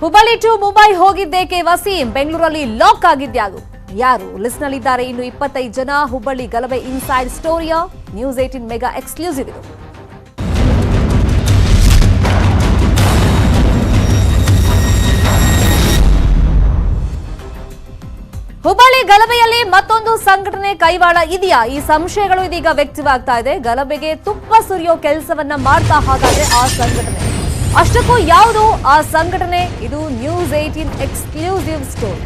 Hubballi to Mumbai ಹೋಗಿದ್ದೇಕೆ Waseem ಬೆಂಗಳೂರಲ್ಲಿ lock ಆಗಿದ್ಯಾರು ಯಾರು list ನಲ್ಲಿದ್ದಾರೆ ಇನ್ನು 25 ಜನ ಹುಬ್ಬಳ್ಳಿ ಗಲಭೆ ಇನ್ಸೈಡ್ ಸ್ಟೋರಿಯ ನ್ಯೂಸ್ 18 ಮೆಗಾ ಎಕ್ಸ್ಕ್ಲೂಸಿವ್ ಇದು ಹುಬ್ಬಳ್ಳಿ ಗಲಭೆಯಲ್ಲಿ ಮತ್ತೊಂದು ಸಂಘಟನೆ ಕೈವಾಡ ಇದೆಯಾ ಈ ಸಂಶಯಗಳು ಇದೀಗ ವ್ಯಕ್ತವಾಗ್ತಾ ಇದೆ ಗಲಭೆಗೆ ತುಪ್ಪ ಸುರಿಯೋ ಕೆಲಸವನ್ನ ಮಾಡ್ತಾ ಹಾಗಾದ್ರೆ ಆ ಸಂಘಟನೆ ಅಷ್ಟಕ್ಕೂ ಯಾವುದು ಆ ಸಂಘಟನೆ ಇದು ನ್ಯೂಸ್ 18 ಎಕ್ಸ್ಕ್ಲೂಸಿವ್ ಸ್ಟೋರಿ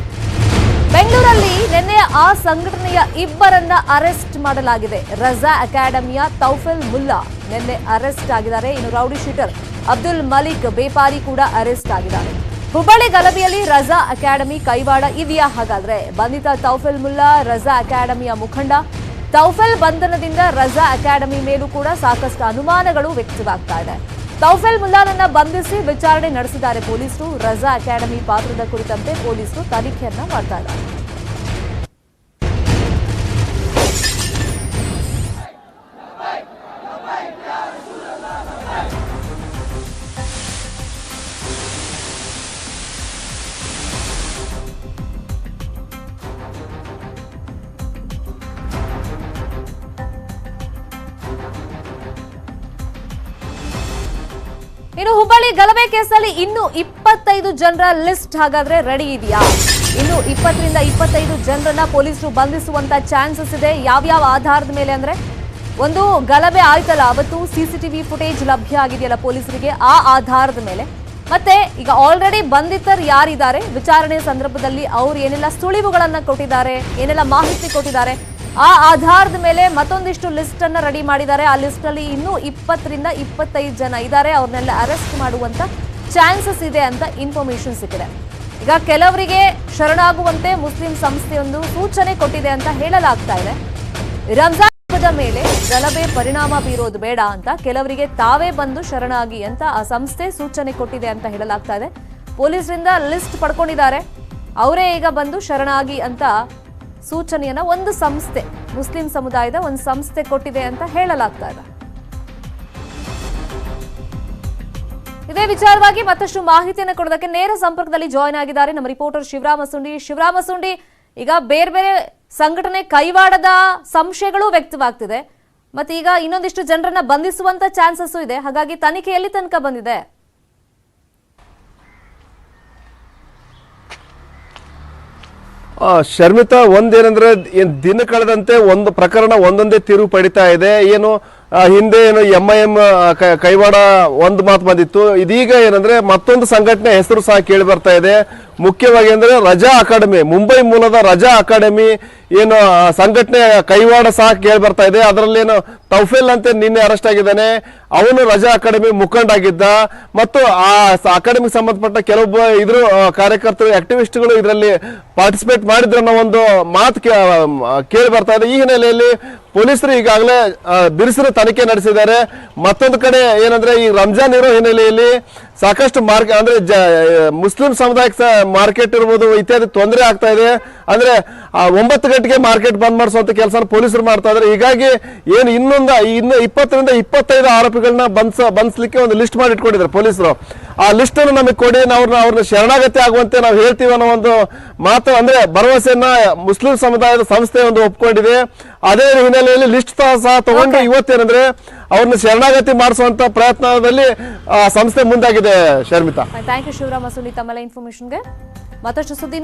ಬೆಂಗಳೂರಲ್ಲಿ ನಿನ್ನೆ ಆ ಸಂಘಟನೆಯ ಇಬ್ಬರನ್ನ ಅರೆಸ್ಟ್ ಮಾಡಲಾಗಿದೆ ರಜಾ ಅಕಾಡೆಮಿಯ ತೌಫಿಲ್ ಮುಲ್ಲಾ ನಿನ್ನೆ ಅರೆಸ್ಟ್ ಆಗಿದ್ದಾರೆ ಇನ್ನು ರೌಡಿ ಶೀಟರ್ ಅಬ್ದುಲ್ ಮಲಿಕ್ ಬೇಪಾರಿ ಕೂಡ ಅರೆಸ್ಟ್ ಆಗಿದ್ದಾರೆ ಹುಬ್ಬಳ್ಳಿ ಗಲಭೆಯಲ್ಲಿ ರಜಾ ಅಕಾಡೆಮಿ ಕೈವಾಡ ಇದೆಯಾ ಹಾಗಾದ್ರೆ ಬಂಧಿತ ತೌಫಿಲ್ ಮುಲ್ಲಾ ರಜಾ ಅಕಾಡೆಮಿಯ ಮುಖಂಡ ತೌಫಿಲ್ ಬಂಧನದಿಂದ ರಜಾ ಅಕಾಡೆಮಿ ಮೇಲೂ ಕೂಡ ಸಾಕಷ್ಟು ಅನುಮಾನಗಳು ವ್ಯಕ್ತವಾಗ್ತಾ ಇದೆ ತೌಫಿಲ್ ಮುಲ್ಲಾನನ್ನ ಬಂಧಿಸಿ ವಿಚಾರಣೆ ನಡೆಸಿದ್ದಾರೆ ಪೊಲೀಸರು ರಜಾ ಅಕಾಡೆಮಿ ಪಾತ್ರದ ಕುರಿತಂತೆ ಪೊಲೀಸರು ತನಿಖೆಯನ್ನ ಮಾಡ್ತಾ ಇದ್ದಾರೆ ಇನ್ನು ಹುಬ್ಬಳ್ಳಿ ಗಲಭೆ ಕೇಸಲ್ಲಿ ಇನ್ನು 25 ಜನರ ಲಿಸ್ಟ್ ಹಾಗಾದ್ರೆ ರೆಡಿ ಇದೆಯಾ ಇನ್ನು 20ರಿಂದ 25 ಜನರನ್ನ ಪೊಲೀಸರು ಬಂಧಿಸುವಂತ ಚಾನ್ಸಸ್ ಇದೆ ಯಾವ್ಯಾವ ಆಧಾರದ ಮೇಲೆ ಅಂದ್ರೆ ಒಂದು ಗಲಭೆ ಆಯ್ತಲ್ಲ ಅವತ್ತು ಸಿಸಿಟಿವಿ ಫುಟೇಜ್ ಲಭ್ಯ ಆಗಿದೆಯಲ್ಲ ಪೊಲೀಸರಿಗೆ ಆ ಆಧಾರದ ಮೇಲೆ ಮತ್ತೆ ಈಗ ಆಲ್ರೆಡಿ ಬಂಧಿತರು ಯಾರಿದ್ದಾರೆ ವಿಚಾರಣೆ ಸಂದರ್ಭದಲ್ಲಿ ಅವರು ಏನೆಲ್ಲ ಸುಳಿವುಗಳನ್ನ ಕೊಟ್ಟಿದ್ದಾರೆ ಏನೆಲ್ಲ ಮಾಹಿತಿ ಕೊಟ್ಟಿದ್ದಾರೆ ಆ ಆಧಾರದ ಮೇಲೆ ಮತ್ತೊಂದಿಷ್ಟು ಲಿಸ್ಟ್ ಅನ್ನ ರೆಡಿ ಮಾಡಿದ್ದಾರೆ ಆ ಲಿಸ್ಟ್ ಅಲ್ಲಿ ಇನ್ನೂ 20ರಿಂದ 25 ಜನ ಇದ್ದಾರೆ ಅವ್ರನ್ನೆಲ್ಲ ಅರೆಸ್ಟ್ ಮಾಡುವಂತ ಚಾನ್ಸಸ್ ಇದೆ ಅಂತ ಇನ್ಫಾರ್ಮೇಶನ್ ಸಿಕ್ಕಿದೆ ಈಗ ಕೆಲವರಿಗೆ ಶರಣಾಗುವಂತೆ ಮುಸ್ಲಿಂ ಸಂಸ್ಥೆಯೊಂದು ಸೂಚನೆ ಕೊಟ್ಟಿದೆ ಅಂತ ಹೇಳಲಾಗ್ತಾ ಇದೆ ರಂಜಾನ್ ಹಬ್ಬದ ಮೇಲೆ ಗಲಭೆ ಪರಿಣಾಮ ಬೀರೋದು ಬೇಡ ಅಂತ ಕೆಲವರಿಗೆ ತಾವೇ ಬಂದು ಶರಣಾಗಿ ಅಂತ ಆ ಸಂಸ್ಥೆ ಸೂಚನೆ ಕೊಟ್ಟಿದೆ ಅಂತ ಹೇಳಲಾಗ್ತಾ ಇದೆ ಪೊಲೀಸರಿಂದ ಲಿಸ್ಟ್ ಪಡ್ಕೊಂಡಿದ್ದಾರೆ ಅವರೇ ಈಗ ಬಂದು ಶರಣಾಗಿ ಅಂತ ಸೂಚನೆಯನ್ನ ಒಂದು ಸಂಸ್ಥೆ ಮುಸ್ಲಿಂ ಸಮುದಾಯದ ಒಂದು ಸಂಸ್ಥೆ ಕೊಟ್ಟಿದೆ ಅಂತ ಹೇಳಲಾಗ್ತಾ ಇದೆ ಇದೇ ವಿಚಾರವಾಗಿ ಮತ್ತಷ್ಟು ಮಾಹಿತಿಯನ್ನು ಕೊಡೋದಕ್ಕೆ ನೇರ ಸಂಪರ್ಕದಲ್ಲಿ ಜಾಯಿನ್ ಆಗಿದ್ದಾರೆ ನಮ್ಮ ರಿಪೋರ್ಟರ್ ಶಿವರಾಮ ಸುಂಡಿ ಈಗ ಬೇರೆ ಬೇರೆ ಸಂಘಟನೆ ಕೈವಾಡದ ಸಂಶಯಗಳು ವ್ಯಕ್ತವಾಗ್ತಿದೆ ಮತ್ತೆ ಈಗ ಇನ್ನೊಂದಿಷ್ಟು ಜನರನ್ನ ಬಂಧಿಸುವಂತ ಚಾನ್ಸಸ್ ಇದೆ ಹಾಗಾಗಿ ತನಿಖೆ ಎಲ್ಲಿ ತನಕ ಬಂದಿದೆ ಶರ್ಮಿತಾ ಒಂದೇನಂದ್ರೆ ದಿನ ಕಳೆದಂತೆ ಒಂದು ಪ್ರಕರಣ ಒಂದೊಂದೇ ತಿರುವು ಪಡಿತಾ ಇದೆ ಏನು ಹಿಂದೆ ಏನು MIM ಕೈವಾಡ ಒಂದು ಮಾತು ಬಂದಿತ್ತು ಇದೀಗ ಏನಂದ್ರೆ ಮತ್ತೊಂದು ಸಂಘಟನೆ ಹೆಸರು ಸಹ ಕೇಳಿ ಬರ್ತಾ ಇದೆ ಮುಖ್ಯವಾಗಿ ಅಂದ್ರೆ ರಜಾ ಅಕಾಡೆಮಿ ಮುಂಬೈ ಮೂಲದ ರಜಾ ಅಕಾಡೆಮಿ ಏನು ಸಂಘಟನೆ ಕೈವಾಡ ಸಹ ಕೇಳಿ ಬರ್ತಾ ಇದೆ ಅದರಲ್ಲೇನು ತೌಫಿಲ್ ಅಂತ ನಿನ್ನೆ ಅರೆಸ್ಟ್ ಆಗಿದ್ದಾನೆ ಅವನು ರಜಾ ಅಕಾಡೆಮಿ ಮುಖಂಡ ಆಗಿದ್ದ ಮತ್ತು ಆ ಅಕಾಡೆಮಿಗೆ ಸಂಬಂಧಪಟ್ಟ ಕೆಲವೊಬ್ಬ ಇದ್ರು ಕಾರ್ಯಕರ್ತರು ಆಕ್ಟಿವಿಸ್ಟ್ಗಳು ಇದರಲ್ಲಿ ಪಾರ್ಟಿಸಿಪೇಟ್ ಮಾಡಿದ್ರು ಅನ್ನೋ ಒಂದು ಮಾತು ಕೇಳಿ ಬರ್ತಾ ಇದೆ ಈ ಹಿನ್ನೆಲೆಯಲ್ಲಿ ಪೊಲೀಸರು ಈಗಾಗಲೇ ಬಿರುಸಿನ ತನಿಖೆ ನಡೆಸಿದ್ದಾರೆ ಮತ್ತೊಂದು ಕಡೆ ಏನಂದ್ರೆ ಈ ರಂಜಾನ್ ಇರೋ ಹಿನ್ನೆಲೆಯಲ್ಲಿ ಸಾಕಷ್ಟು ಮಾರ್ಕೆಟ್ ಅಂದ್ರೆ ಮುಸ್ಲಿಂ ಸಮುದಾಯಕ್ಕೆ ಮಾರ್ಕೆಟ್ ಇರ್ಬೋದು ಇತ್ಯಾದಿ ತೊಂದರೆ ಆಗ್ತಾ ಇದೆ ಅಂದ್ರೆ 9 ಗಂಟೆಗೆ ಮಾರ್ಕೆಟ್ ಬಂದ್ ಮಾಡಿಸುವಂತ ಕೆಲಸ ಪೊಲೀಸರು ಮಾಡ್ತಾ ಇದ್ದಾರೆ ಹೀಗಾಗಿ ಏನು ಇನ್ನು 20ರಿಂದ 25 ಆರೋಪಿಗಳನ್ನ ಬಂಧಿಸಲಿಕ್ಕೆ ಒಂದು ಲಿಸ್ಟ್ ಮಾಡಿ ಇಟ್ಕೊಂಡಿದ್ದಾರೆ ಪೊಲೀಸರು ಆ ಲಿಸ್ಟ್ ಅನ್ನು ನಮಗೆ ಕೊಡಿ ಅವ್ರನ್ನ ಶರಣಾಗತಿ ಆಗುವಂತೆ ನಾವು ಹೇಳ್ತೀವಿ ಅನ್ನೋ ಒಂದು ಮಾತು ಅಂದ್ರೆ ಭರವಸೆಯನ್ನ ಮುಸ್ಲಿಂ ಸಮುದಾಯದ ಸಂಸ್ಥೆ ಒಂದು ಒಪ್ಕೊಂಡಿದೆ ಅದೇ ಹಿನ್ನೆಲೆಯಲ್ಲಿ ಲಿಸ್ಟ್ ಸಹ ತಗೊಂಡು ಇವತ್ತೇನಂದ್ರೆ ಅವ್ರನ್ನ ಶರಣಾಗತಿ ಮಾಡಿಸುವಂತ ಪ್ರಯತ್ನದಲ್ಲಿ ಸಂಸ್ಥೆ ಮುಂದಾಗಿದೆ ಶರ್ಮಿತಾ ಥ್ಯಾಂಕ್ ಯು ಶಿವರಾಮ ಸುಂಡಿ ತಮ್ಮೆಲ್ಲ ಇನ್ಫಾರ್ಮೇಶನ್ಗೆ ಮತ್ತಷ್ಟು ಸುದ್ದಿ